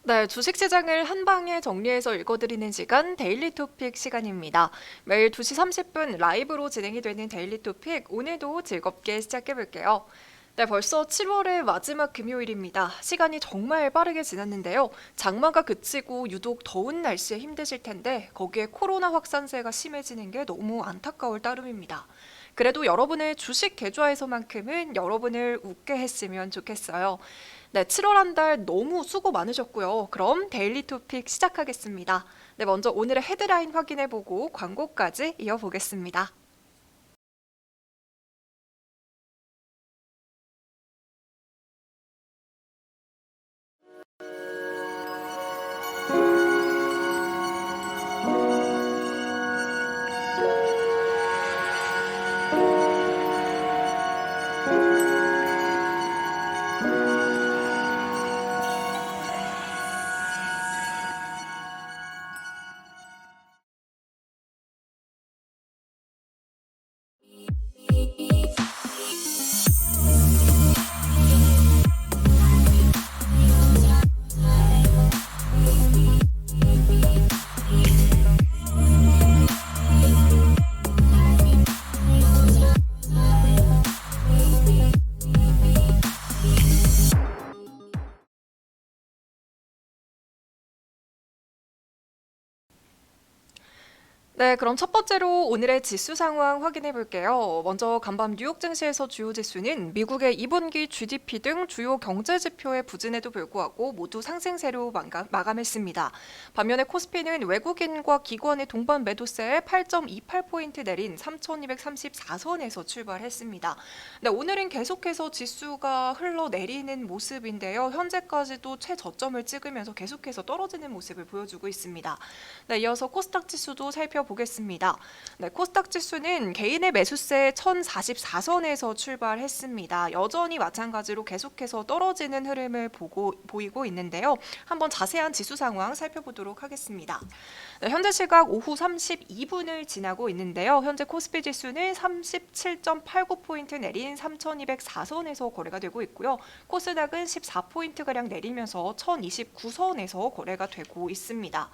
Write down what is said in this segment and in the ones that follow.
네, 주식시장을 한 방에 정리해서 읽어드리는 시간 데일리 토픽 시간입니다. 매일 2시 30분 라이브로 진행이 되는 데일리 토픽, 오늘도 즐겁게 시작해볼게요. 네, 벌써 7월의 마지막 금요일입니다. 시간이 정말 빠르게 지났는데요. 장마가 그치고 유독 더운 날씨에 힘드실 텐데 거기에 코로나 확산세가 심해지는 게 너무 안타까울 따름입니다. 그래도 여러분의 주식 계좌에서만큼은 여러분을 웃게 했으면 좋겠어요. 네, 7월 한 달 너무 수고 많으셨고요. 그럼 데일리 토픽 시작하겠습니다. 네, 먼저 오늘의 헤드라인 확인해보고 광고까지 이어보겠습니다. 네, 그럼 첫 번째로 오늘의 지수 상황 확인해 볼게요. 먼저 간밤 뉴욕 증시에서 주요 지수는 미국의 2분기 GDP 등 주요 경제 지표의 부진에도 불구하고 모두 상승세로 마감했습니다. 반면에 코스피는 외국인과 기관의 동반 매도세에 8.28포인트 내린 3,234선에서 출발했습니다. 네, 오늘은 계속해서 지수가 흘러내리는 모습인데요. 현재까지도 최저점을 찍으면서 계속해서 떨어지는 모습을 보여주고 있습니다. 네, 이어서 코스닥 지수도 살펴보겠습니다. 네, 코스닥 지수는 개인의 매수세 1044선에서 출발했습니다. 여전히 마찬가지로 계속해서 떨어지는 흐름을 보이고 있는데요. 한번 자세한 지수 상황 살펴보도록 하겠습니다. 네, 현재 시각 오후 32분을 지나고 있는데요. 현재 코스피 지수는 37.89포인트 내린 3204선에서 거래가 되고 있고요. 코스닥은 14포인트가량 내리면서 1029선에서 거래가 되고 있습니다.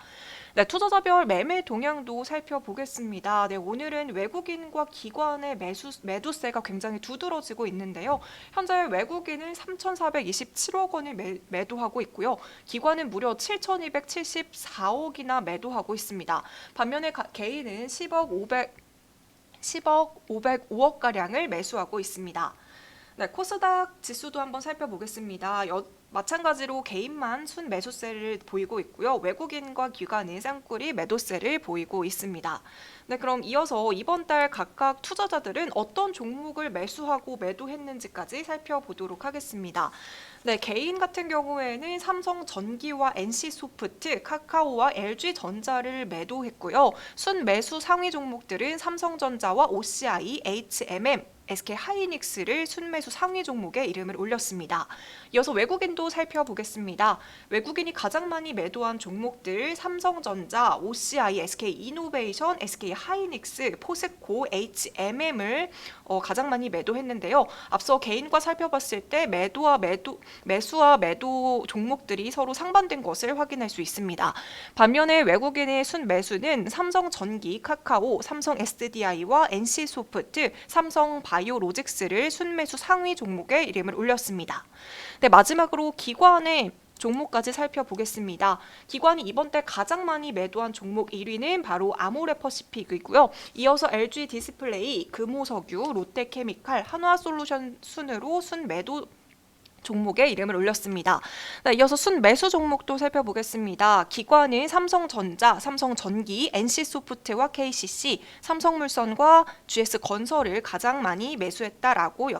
네, 투자자별 매매 동향도 살펴보겠습니다. 네, 오늘은 외국인과 기관의 매도세가 굉장히 두드러지고 있는데요. 현재 외국인은 3,427억 원을 매도하고 있고요. 기관은 무려 7,274억이나 매도하고 있습니다. 반면에 개인은 10억 505억가량을 매수하고 있습니다. 네, 코스닥 지수도 한번 살펴보겠습니다. 마찬가지로 개인만 순 매수세를 보이고 있고요. 외국인과 기관은 쌍꾸리 매도세를 보이고 있습니다. 네, 그럼 이어서 이번 달 각각 투자자들은 어떤 종목을 매수하고 매도했는지까지 살펴보도록 하겠습니다. 네, 개인 같은 경우에는 삼성전기와 NC소프트, 카카오와 LG전자를 매도했고요. 순 매수 상위 종목들은 삼성전자와 OCI, HMM, SK하이닉스를 순매수 상위 종목에 이름을 올렸습니다. 이어서 외국인도 살펴보겠습니다. 외국인이 가장 많이 매도한 종목들 삼성전자, OCI, SK이노베이션, SK하이닉스, 포스코, HMM을 가장 많이 매도했는데요. 앞서 개인과 살펴봤을 때 매수와 매도 종목들이 서로 상반된 것을 확인할 수 있습니다. 반면에 외국인의 순매수는 삼성전기, 카카오, 삼성 SDI와 NC소프트, 삼성 바이오로직스를 순매수 상위 종목에 이름을 올렸습니다. 네, 마지막으로 기관의 종목까지 살펴보겠습니다. 기관이 이번 달 가장 많이 매도한 종목 1위는 바로 아모레퍼시픽이고요. 이어서 LG 디스플레이, 금호석유, 롯데케미칼, 한화솔루션 순으로 순매도 종목에 이름을 올렸습니다. 네, 이어서 순매수 종목도 살펴보겠습니다. 기관은 삼성전자, 삼성전기, NC소프트와 KCC, 삼성물산과 GS건설을 가장 많이 매수했다라고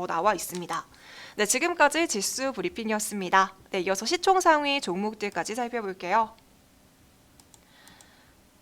나와 있습니다. 네, 지금까지 지수 브리핑이었습니다. 네, 이어서 시총 상위 종목들까지 살펴볼게요.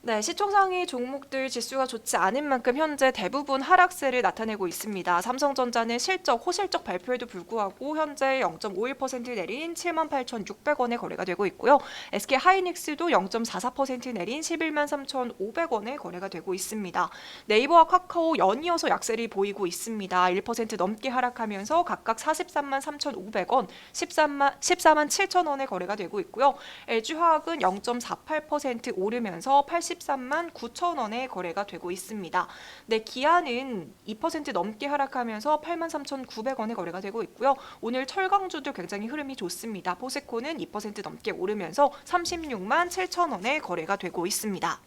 네, 시총상위 종목들 지수가 좋지 않은 만큼 현재 대부분 하락세를 나타내고 있습니다. 삼성전자는 호실적 발표에도 불구하고 현재 0.51% 내린 78,600원에 거래가 되고 있고요. SK하이닉스도 0.44% 내린 113,500원에 거래가 되고 있습니다. 네이버와 카카오 연이어서 약세를 보이고 있습니다. 1% 넘게 하락하면서 각각 43만 3,500원, 14만 7천원에 거래가 되고 있고요. LG화학은 0.48% 오르면서 83만 9천 원에 거래가 되고 있습니다. 네, 기아는 2% 넘게 하락하면서 8만 3,900원에 거래가 되고 있고요. 오늘 철강주도 굉장히 흐름이 좋습니다. 포스코는 2% 넘게 오르면서 36만 7천 원에 거래가 되고 있습니다.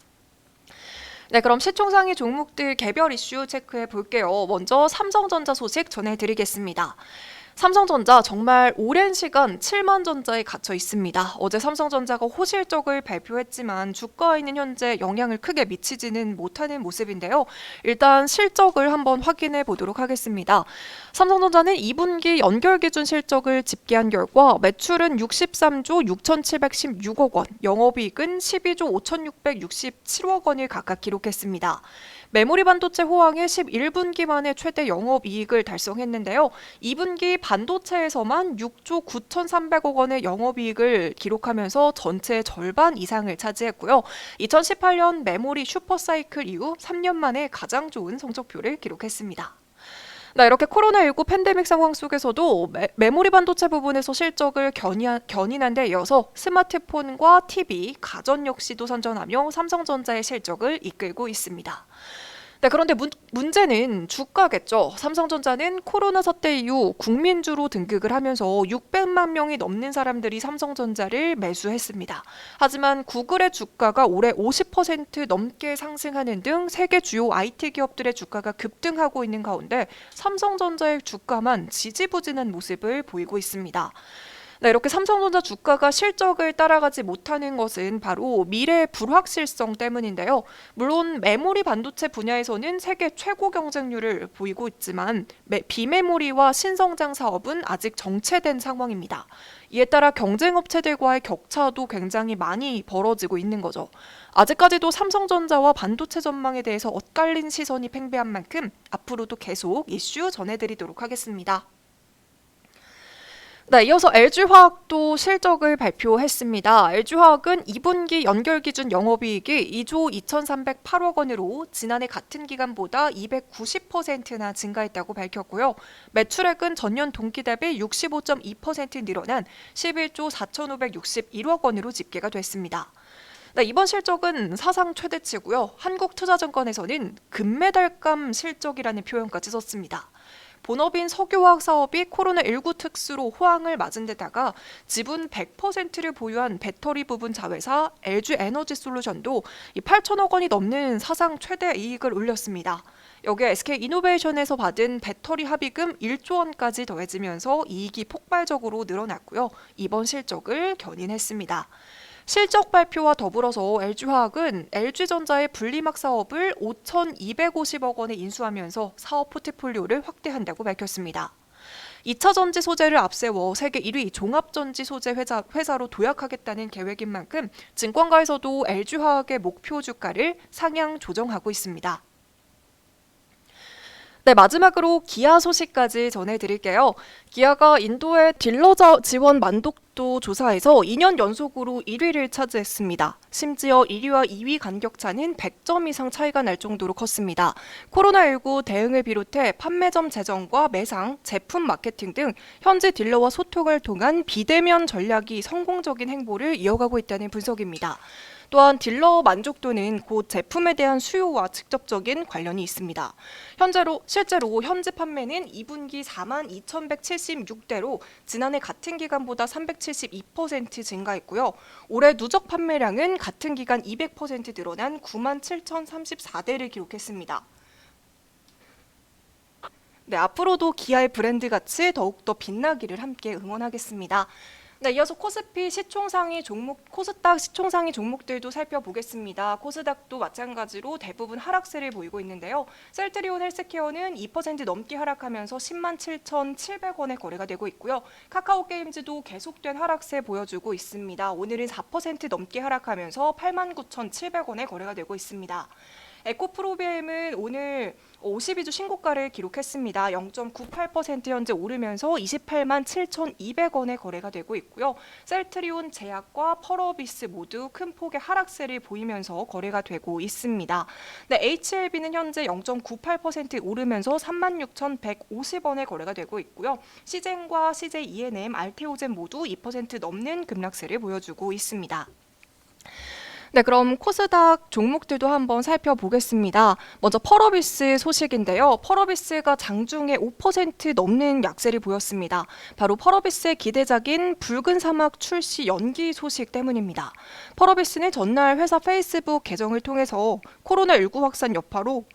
네, 그럼 시총상위 종목들 개별 이슈 체크해 볼게요. 먼저 삼성전자 소식 전해드리겠습니다. 삼성전자 정말 오랜 시간 7만 전자에 갇혀 있습니다. 어제 삼성전자가 호실적을 발표했지만 주가에는 현재 영향을 크게 미치지는 못하는 모습인데요. 일단 실적을 한번 확인해 보도록 하겠습니다. 삼성전자는 2분기 연결 기준 실적을 집계한 결과 매출은 63조 6,716억 원, 영업이익은 12조 5,667억 원을 각각 기록했습니다. 메모리 반도체 호황의 11분기 만에 최대 영업이익을 달성했는데요. 2분기 반도체에서만 6조 9,300억 원의 영업이익을 기록하면서 전체의 절반 이상을 차지했고요. 2018년 메모리 슈퍼사이클 이후 3년 만에 가장 좋은 성적표를 기록했습니다. 네, 이렇게 코로나19 팬데믹 상황 속에서도 메모리 반도체 부분에서 실적을 견인한 데 이어서 스마트폰과 TV, 가전 역시도 선전하며 삼성전자의 실적을 이끌고 있습니다. 네, 그런데 문제는 주가겠죠. 삼성전자는 코로나 사태 이후 국민주로 등극을 하면서 600만 명이 넘는 사람들이 삼성전자를 매수했습니다. 하지만 구글의 주가가 올해 50% 넘게 상승하는 등 세계 주요 IT 기업들의 주가가 급등하고 있는 가운데 삼성전자의 주가만 지지부진한 모습을 보이고 있습니다. 네, 이렇게 삼성전자 주가가 실적을 따라가지 못하는 것은 바로 미래의 불확실성 때문인데요. 물론 메모리 반도체 분야에서는 세계 최고 경쟁률을 보이고 있지만 비메모리와 신성장 사업은 아직 정체된 상황입니다. 이에 따라 경쟁업체들과의 격차도 굉장히 많이 벌어지고 있는 거죠. 아직까지도 삼성전자와 반도체 전망에 대해서 엇갈린 시선이 팽배한 만큼 앞으로도 계속 이슈 전해드리도록 하겠습니다. 네, 이어서 LG화학도 실적을 발표했습니다. LG화학은 2분기 연결 기준 영업이익이 2조 2,308억 원으로 지난해 같은 기간보다 290%나 증가했다고 밝혔고요. 매출액은 전년 동기 대비 65.2% 늘어난 11조 4,561억 원으로 집계가 됐습니다. 네, 이번 실적은 사상 최대치고요. 한국투자증권에서는 금메달감 실적이라는 표현까지 썼습니다. 본업인 석유화학 사업이 코로나19 특수로 호황을 맞은 데다가 지분 100%를 보유한 배터리 부분 자회사 LG에너지솔루션도 8천억 원이 넘는 사상 최대 이익을 올렸습니다. 여기에 SK이노베이션에서 받은 배터리 합의금 1조 원까지 더해지면서 이익이 폭발적으로 늘어났고요. 이번 실적을 견인했습니다. 실적 발표와 더불어서 LG화학은 LG전자의 분리막 사업을 5,250억 원에 인수하면서 사업 포트폴리오를 확대한다고 밝혔습니다. 2차 전지 소재를 앞세워 세계 1위 종합전지 소재 회사로 도약하겠다는 계획인 만큼 증권가에서도 LG화학의 목표 주가를 상향 조정하고 있습니다. 네, 마지막으로 기아 소식까지 전해드릴게요. 기아가 인도의 딜러 지원 만족도 조사에서 2년 연속으로 1위를 차지했습니다. 심지어 1위와 2위 간격차는 100점 이상 차이가 날 정도로 컸습니다. 코로나19 대응을 비롯해 판매점 재정과 매상, 제품 마케팅 등 현지 딜러와 소통을 통한 비대면 전략이 성공적인 행보를 이어가고 있다는 분석입니다. 또한 딜러 만족도는 곧 제품에 대한 수요와 직접적인 관련이 있습니다. 실제로 현지 판매는 2분기 42,176대로 지난해 같은 기간보다 372% 증가했고요. 올해 누적 판매량은 같은 기간 200% 늘어난 97,034대를 기록했습니다. 네, 앞으로도 기아의 브랜드 가치 더욱더 빛나기를 함께 응원하겠습니다. 네, 이어서 코스피 시총상위 종목, 코스닥 시총상위 종목들도 살펴보겠습니다. 코스닥도 마찬가지로 대부분 하락세를 보이고 있는데요. 셀트리온 헬스케어는 2% 넘게 하락하면서 10만 7,700원에 거래가 되고 있고요. 카카오게임즈도 계속된 하락세 보여주고 있습니다. 오늘은 4% 넘게 하락하면서 8만 9,700원에 거래가 되고 있습니다. 에코프로비엠은 오늘 52주 신고가를 기록했습니다. 0.98% 현재 오르면서 28만 7,200원에 거래가 되고 있고요. 셀트리온 제약과 펄어비스 모두 큰 폭의 하락세를 보이면서 거래가 되고 있습니다. 네, HLB는 현재 0.98% 오르면서 36,150원에 거래가 되고 있고요. 시젠과 CJ ENM, 알테오젠 모두 2% 넘는 급락세를 보여주고 있습니다. 네, 그럼 코스닥 종목들도 한번 살펴보겠습니다. 먼저 펄어비스 소식인데요. 펄어비스가 장중에 5% 넘는 약세를 보였습니다. 바로 펄어비스의 기대작인 붉은 사막 출시 연기 소식 때문입니다. 펄어비스는 전날 회사 페이스북 계정을 통해서 코로나19 확산 여파로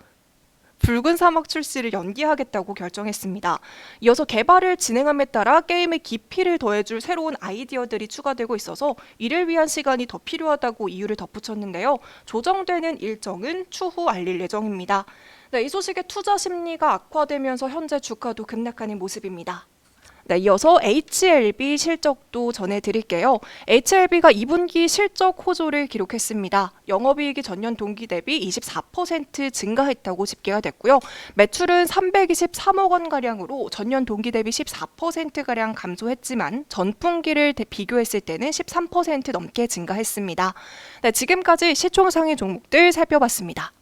붉은 사막 출시를 연기하겠다고 결정했습니다. 이어서 개발을 진행함에 따라 게임의 깊이를 더해줄 새로운 아이디어들이 추가되고 있어서 이를 위한 시간이 더 필요하다고 이유를 덧붙였는데요. 조정되는 일정은 추후 알릴 예정입니다. 네, 이 소식에 투자 심리가 악화되면서 현재 주가도 급락하는 모습입니다. 네, 이어서 HLB 실적도 전해드릴게요. HLB가 2분기 실적 호조를 기록했습니다. 영업이익이 전년 동기 대비 24% 증가했다고 집계가 됐고요. 매출은 323억 원가량으로 전년 동기 대비 14%가량 감소했지만 전분기를 비교했을 때는 13% 넘게 증가했습니다. 네, 지금까지 시총상위 종목들 살펴봤습니다.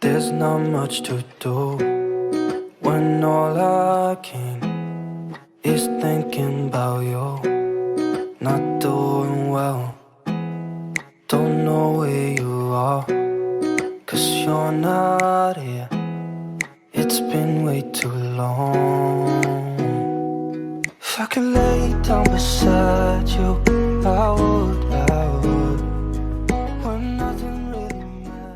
There's not much to do when all I can is thinking about you. Not doing well, don't know where you are, 'cause you're not here. It's been way too long. If I could lay down beside you, I would, when nothing really matters.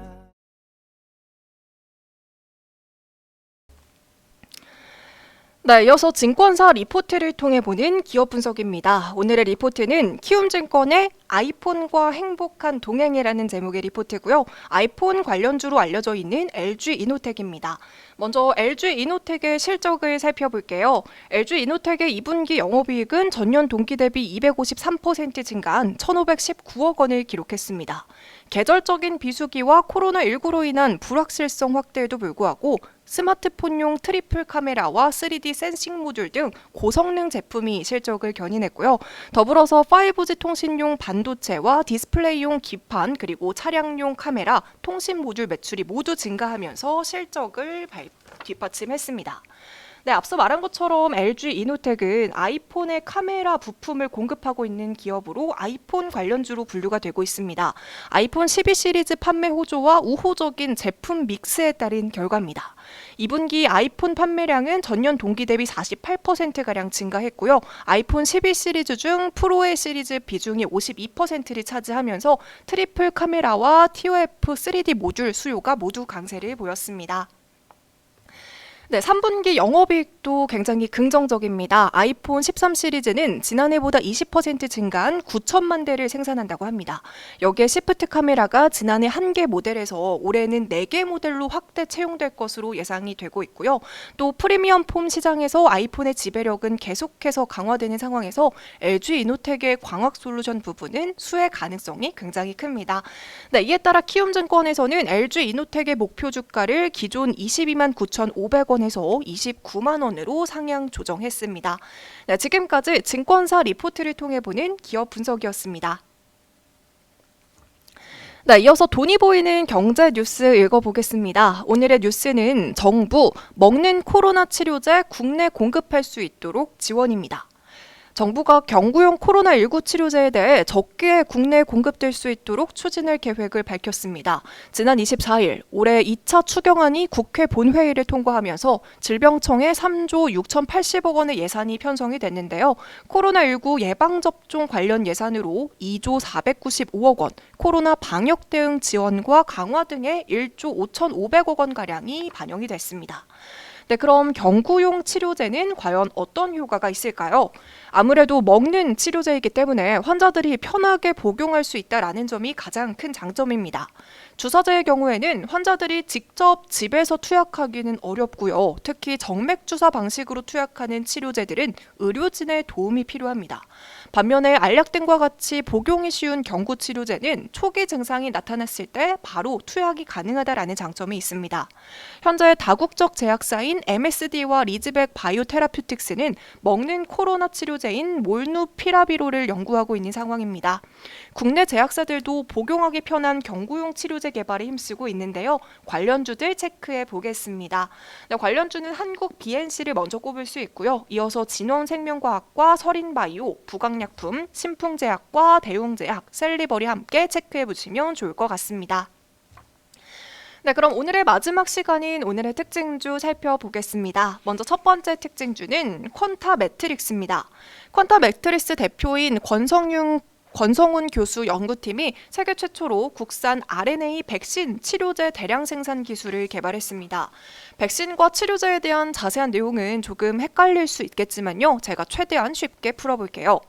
네, 이어서 증권사 리포트를 통해 보는 기업 분석입니다. 오늘의 리포트는 키움증권의 아이폰과 행복한 동행이라는 제목의 리포트고요. 아이폰 관련주로 알려져 있는 LG이노텍입니다. 먼저 LG이노텍의 실적을 살펴볼게요. LG이노텍의 2분기 영업이익은 전년 동기 대비 253% 증가한 1,519억 원을 기록했습니다. 계절적인 비수기와 코로나19로 인한 불확실성 확대에도 불구하고 스마트폰용 트리플 카메라와 3D 센싱 모듈 등 고성능 제품이 실적을 견인했고요. 더불어서 5G 통신용 반도체와 디스플레이용 기판 그리고 차량용 카메라, 통신 모듈 매출이 모두 증가하면서 실적을 뒷받침했습니다. 네, 앞서 말한 것처럼 LG이노텍은 아이폰의 카메라 부품을 공급하고 있는 기업으로 아이폰 관련주로 분류가 되고 있습니다. 아이폰 12 시리즈 판매 호조와 우호적인 제품 믹스에 따른 결과입니다. 2분기 아이폰 판매량은 전년 동기 대비 48%가량 증가했고요. 아이폰 12 시리즈 중 프로의 시리즈 비중이 52%를 차지하면서 트리플 카메라와 TOF 3D 모듈 수요가 모두 강세를 보였습니다. 네, 3분기 영업이익도 굉장히 긍정적입니다. 아이폰 13 시리즈는 지난해보다 20% 증가한 9천만 대를 생산한다고 합니다. 여기에 시프트 카메라가 지난해 1개 모델에서 올해는 4개 모델로 확대 채용될 것으로 예상이 되고 있고요. 또 프리미엄 폼 시장에서 아이폰의 지배력은 계속해서 강화되는 상황에서 LG이노텍의 광학 솔루션 부분은 수혜 가능성이 굉장히 큽니다. 네, 이에 따라 키움증권에서는 LG이노텍의 목표 주가를 기존 22만 9,500원 에서 29만 원으로 상향 조정했습니다. 네, 지금까지 증권사 리포트를 통해 보는 기업 분석이었습니다. 네, 이어서 돈이 보이는 경제 뉴스 읽어보겠습니다. 오늘의 뉴스는 정부 먹는 코로나 치료제 국내 공급할 수 있도록 지원입니다. 정부가 경구용 코로나19 치료제에 대해 적게 국내에 공급될 수 있도록 추진할 계획을 밝혔습니다. 지난 24일 올해 2차 추경안이 국회 본회의를 통과하면서 질병청에 3조 6,080억 원의 예산이 편성이 됐는데요. 코로나19 예방접종 관련 예산으로 2조 495억 원, 코로나 방역 대응 지원과 강화 등의 1조 5,500억 원가량이 반영이 됐습니다. 네, 그럼 경구용 치료제는 과연 어떤 효과가 있을까요? 아무래도 먹는 치료제이기 때문에 환자들이 편하게 복용할 수 있다는 점이 가장 큰 장점입니다. 주사제의 경우에는 환자들이 직접 집에서 투약하기는 어렵고요. 특히 정맥 주사 방식으로 투약하는 치료제들은 의료진의 도움이 필요합니다. 반면에 알약 등과 같이 복용이 쉬운 경구 치료제는 초기 증상이 나타났을 때 바로 투약이 가능하다는 장점이 있습니다. 현재 다국적 제약사인 MSD와 리즈백 바이오테라퓨틱스는 먹는 코로나 치료제인 몰누피라비로를 연구하고 있는 상황입니다. 국내 제약사들도 복용하기 편한 경구용 치료제 개발에 힘쓰고 있는데요. 관련주들 체크해 보겠습니다. 네, 관련주는 한국 BNC를 먼저 꼽을 수 있고요. 이어서 진원생명과학과 서린바이오, 부강약품, 신풍제약과 대웅제약, 셀리버리 함께 체크해 보시면 좋을 것 같습니다. 네, 그럼 오늘의 마지막 시간인 오늘의 특징주 살펴보겠습니다. 먼저 첫 번째 특징주는 퀀타 매트릭스입니다. 퀀타 매트릭스 대표인 권성훈 교수 연구팀이 세계 최초로 국산 RNA 백신 치료제 대량 생산 기술을 개발했습니다. 백신과 치료제에 대한 자세한 내용은 조금 헷갈릴 수 있겠지만요. 제가 최대한 쉽게 풀어볼게요.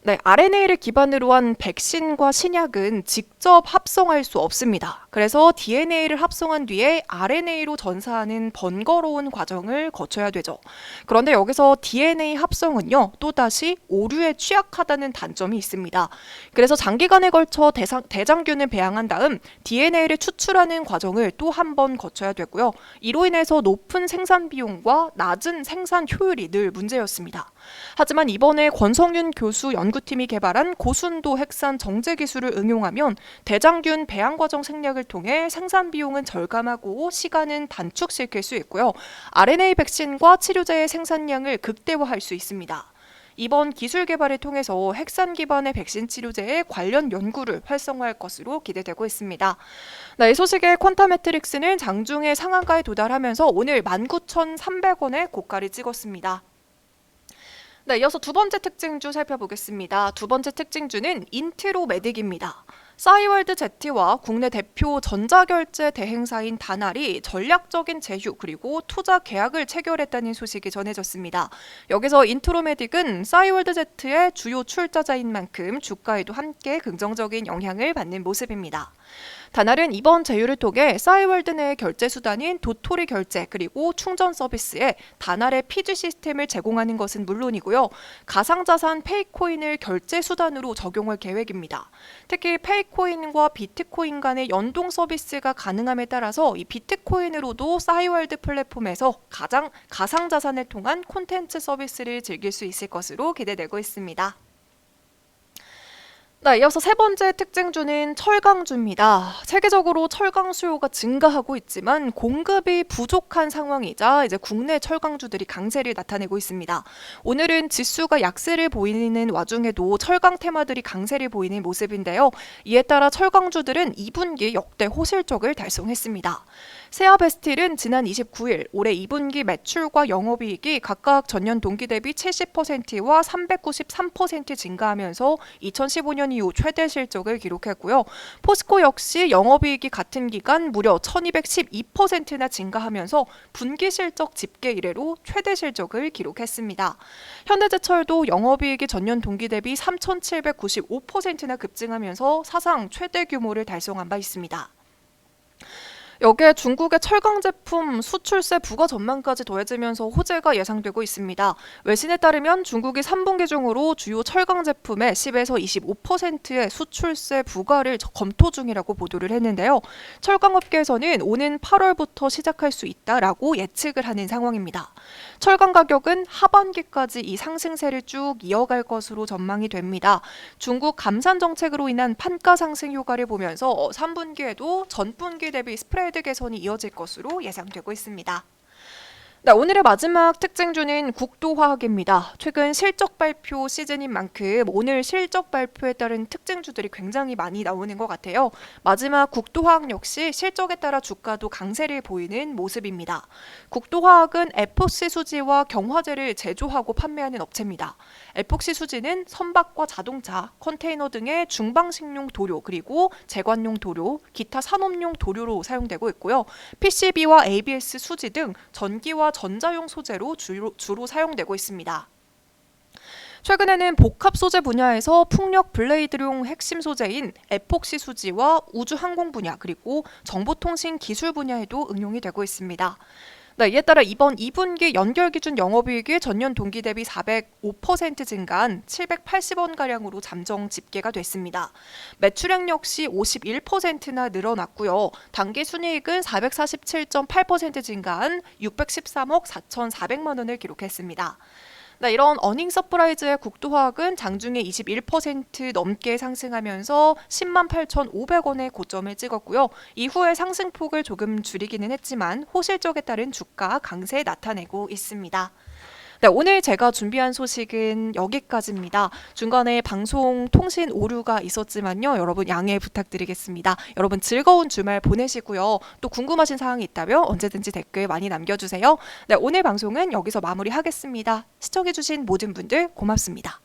네, RNA를 기반으로 한 백신과 신약은 직접 합성할 수 없습니다. 그래서 DNA를 합성한 뒤에 RNA로 전사하는 번거로운 과정을 거쳐야 되죠. 그런데 여기서 DNA 합성은요, 또다시 오류에 취약하다는 단점이 있습니다. 그래서 장기간에 걸쳐 대장균을 배양한 다음 DNA를 추출하는 과정을 또 한 번 거쳐야 되고요. 이로 인해서 높은 생산 비용과 낮은 생산 효율이 늘 문제였습니다. 하지만 이번에 권성윤 교수 연구팀이 개발한 고순도 핵산 정제 기술을 응용하면 대장균 배양 과정 생략을 통해 생산 비용은 절감하고 시간은 단축시킬 수 있고요. RNA 백신과 치료제의 생산량을 극대화할 수 있습니다. 이번 기술 개발을 통해서 핵산 기반의 백신 치료제의 관련 연구를 활성화할 것으로 기대되고 있습니다. 네, 이 소식에 퀀타 매트릭스는 장중에 상한가에 도달하면서 오늘 19,300원의 고가를 찍었습니다. 네, 이어서 두 번째 특징주 살펴보겠습니다. 두 번째 특징주는 인트로메딕입니다. 싸이월드 Z와 국내 대표 전자결제 대행사인 다날이 전략적인 제휴 그리고 투자 계약을 체결했다는 소식이 전해졌습니다. 여기서 인트로메딕은 싸이월드 Z의 주요 출자자인 만큼 주가에도 함께 긍정적인 영향을 받는 모습입니다. 다날은 이번 제휴를 통해 싸이월드 내의 결제 수단인 도토리 결제 그리고 충전 서비스에 다날의 피지 시스템을 제공하는 것은 물론이고요. 가상자산 페이코인을 결제 수단으로 적용할 계획입니다. 특히 페이코인과 비트코인 간의 연동 서비스가 가능함에 따라서 이 비트코인으로도 싸이월드 플랫폼에서 가상자산을 통한 콘텐츠 서비스를 즐길 수 있을 것으로 기대되고 있습니다. 네, 이어서 세 번째 특징주는 철강주입니다. 세계적으로 철강 수요가 증가하고 있지만 공급이 부족한 상황이자 이제 국내 철강주들이 강세를 나타내고 있습니다. 오늘은 지수가 약세를 보이는 와중에도 철강 테마들이 강세를 보이는 모습인데요. 이에 따라 철강주들은 2분기 역대 호실적을 달성했습니다. 세아베스틸은 지난 29일 올해 2분기 매출과 영업이익이 각각 전년 동기 대비 70%와 393% 증가하면서 2015년 이후 최대 실적을 기록했고요. 포스코 역시 영업이익이 같은 기간 무려 1212%나 증가하면서 분기 실적 집계 이래로 최대 실적을 기록했습니다. 현대제철도 영업이익이 전년 동기 대비 3,795%나 급증하면서 사상 최대 규모를 달성한 바 있습니다. 여기에 중국의 철강 제품 수출세 부과 전망까지 더해지면서 호재가 예상되고 있습니다. 외신에 따르면 중국이 3분기 중으로 주요 철강 제품의 10에서 25%의 수출세 부과를 검토 중이라고 보도를 했는데요. 철강업계에서는 오는 8월부터 시작할 수 있다라고 예측을 하는 상황입니다. 철강 가격은 하반기까지 이 상승세를 쭉 이어갈 것으로 전망이 됩니다. 중국 감산 정책으로 인한 판가 상승 효과를 보면서 3분기에도 전분기 대비 스프레드 개선이 이어질 것으로 예상되고 있습니다. 네, 오늘의 마지막 특징주는 국토화학입니다. 최근 실적 발표 시즌인 만큼 오늘 실적 발표에 따른 특징주들이 굉장히 많이 나오는 것 같아요. 마지막 국토화학 역시 실적에 따라 주가도 강세를 보이는 모습입니다. 국토화학은 에폭시 수지와 경화제를 제조하고 판매하는 업체입니다. 에폭시 수지는 선박과 자동차, 컨테이너 등의 중방식용 도료 그리고 제관용 도료, 기타 산업용 도료로 사용되고 있고요. PCB와 ABS 수지 등 전기와 전자용 소재로 주로 사용되고 있습니다. 최근에는 복합 소재 분야에서 풍력 블레이드용 핵심 소재인 에폭시 수지와 우주항공 분야 그리고 정보통신 기술 분야에도 응용이 되고 있습니다. 네, 이에 따라 이번 2분기 연결 기준 영업이익이 전년 동기 대비 405% 증가한 780원가량으로 잠정 집계가 됐습니다. 매출액 역시 51%나 늘어났고요. 당기 순이익은 447.8% 증가한 613억 4,400만 원을 기록했습니다. 네, 이런 어닝 서프라이즈의 국토화학은 장중에 21% 넘게 상승하면서 10만 8,500원의 고점을 찍었고요. 이후에 상승폭을 조금 줄이기는 했지만 호실적에 따른 주가 강세 나타내고 있습니다. 네, 오늘 제가 준비한 소식은 여기까지입니다. 중간에 방송 통신 오류가 있었지만요. 여러분 양해 부탁드리겠습니다. 여러분 즐거운 주말 보내시고요. 또 궁금하신 사항이 있다면 언제든지 댓글 많이 남겨주세요. 네, 오늘 방송은 여기서 마무리하겠습니다. 시청해주신 모든 분들 고맙습니다.